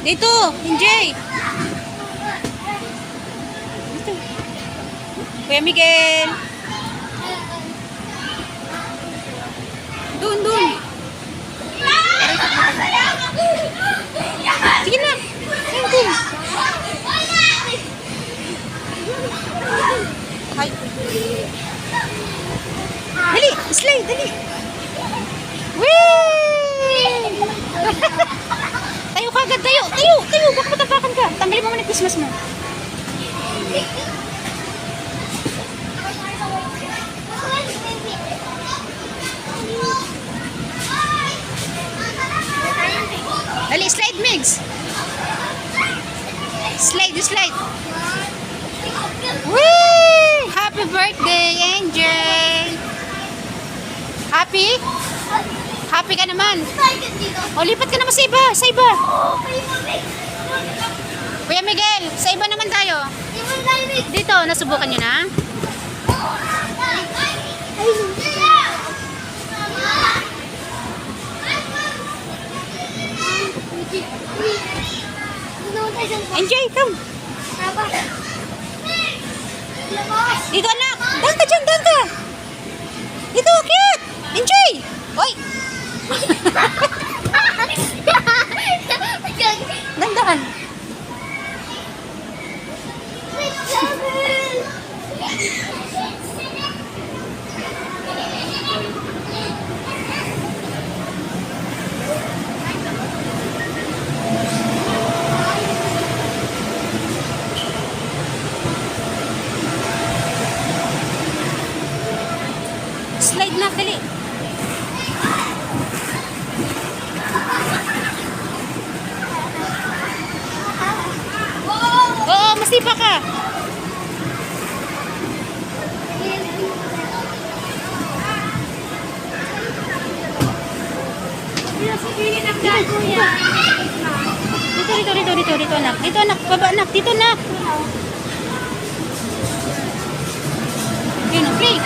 Dito, Enjoy. Dito. Kuya Miguel. Doon, doon. Sige na. Doon. Ay. Dali, slide, dali. Whee! Tayo ka agad, tayo. Tayo, tayo. Baka matapakan ka. Tanggalin mo muna yung Christmas mo. Dali, slide, Migs. Slide, slide. Whee! Happy birthday, Angel. Happy? Happy ka naman. O, lipat ka naman sa iba. Sa iba. Kuya Miguel, sa iba naman tayo. Dito, nasubukan nyo na? Enjoy, come. Dito, anak. Dan ka dyan, dan ka. Dito, akit. Enjoy. Oy. Dandan. Slide na, dali. Oo, masipa ka. Dito, anak. Dito, anak. Baba, anak. Dito, anak. Yun, play.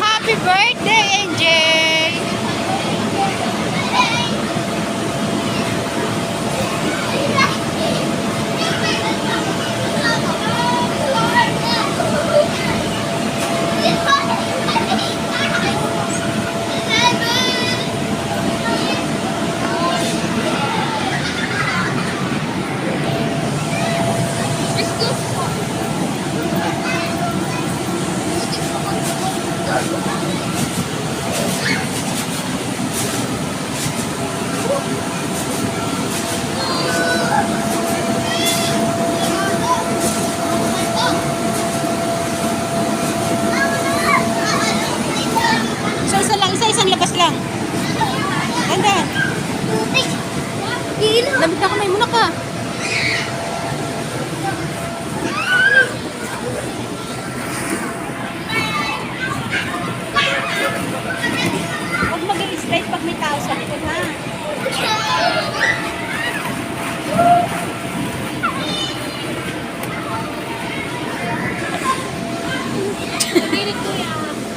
Happy birthday, Angel! Isang labas lang. Ganda. Lamig na kamay muna ka. Huwag mag-slide pag may tao sa likod, ha?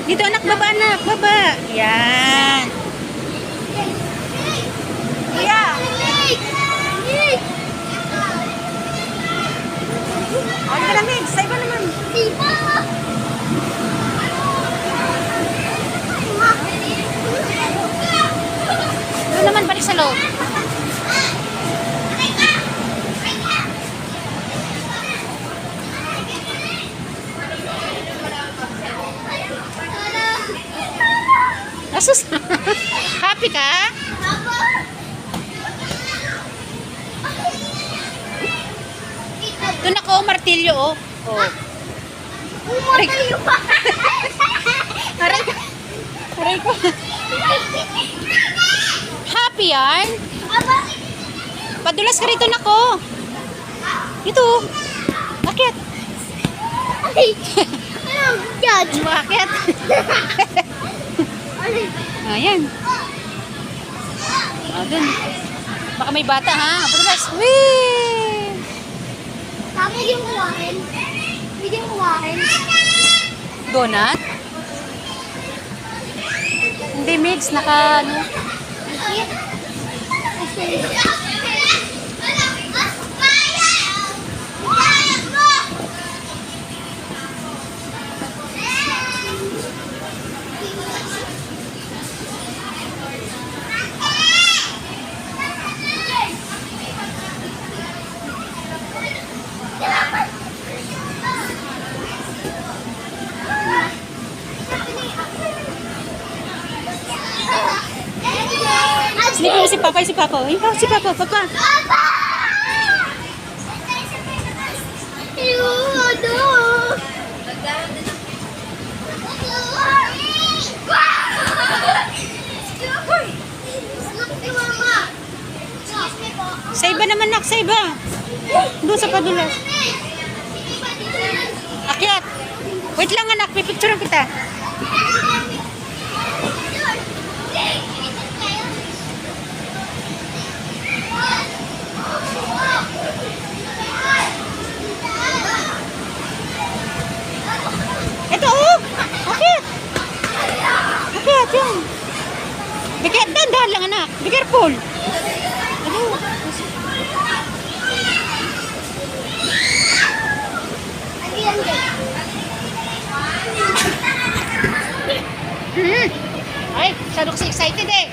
Dito, anak, baba, anak, baba. Yan. Kuya. Ano ka namin? Sa iba naman. Doon naman, balik sa loob. Asus. Happy ka? Doon ako, martilyo, oh. Oh. Martilyo pa. Aray ko. Aray ko. Happy yan? Padulas ka rito, nako. Ito. Bakit? Ay. Judge. Bakit? Ayan. Oh, dun. Baka may bata, ha? Pagkas. Whee! Pwede yung kuwain. Pwede yung kuwain. Donut? Hindi, mix. Naka, ano? Sinipo mo si Papa, si Papa. Ikaw, si Papa, Papa. Sa iba naman, nak, sa iba. Doon sa padulas. Akyat. Wait lang, anak. May picture kita. Ito, oh! Akyat! Akyat, yan. Akyat, dahan lang, anak. Be careful. Ano? Ay, masyado kasi excited eh.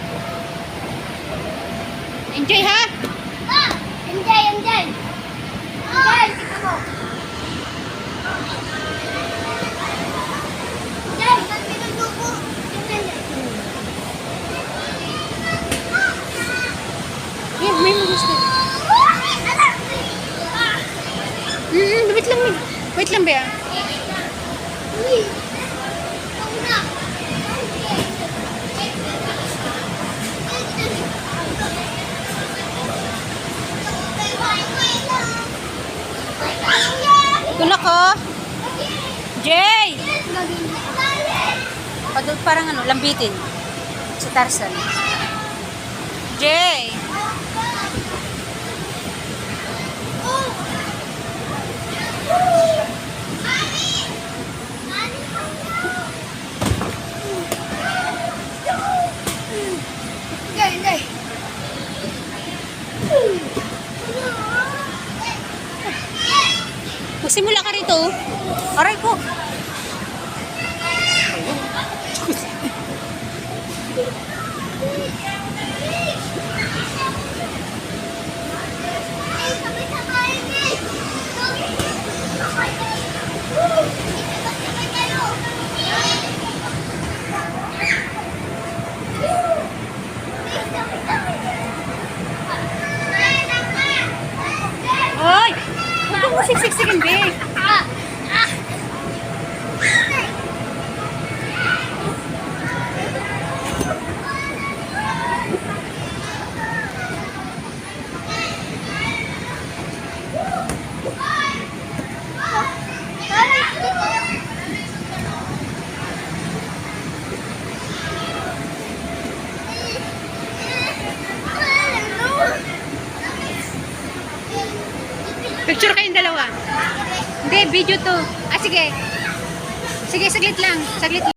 Enjoy, ha? Enjoy, enjoy. Enjoy, tika mo. Enjoy, ba't pinaglupo? Yan, may gusto. Wait lang, wait lang, Bea. Uy, ako na. Doon ako. Jay! Parang ano, lambitin. Si Tarzan. Jay! Enjoy, enjoy. Magsimula ka rito. Aray ko. Hoy! Huwag mo siksiksikin, Be. Picture kayong dalawa. Hindi, video to. Ah, sige. Sige, saglit lang. Saglit lang.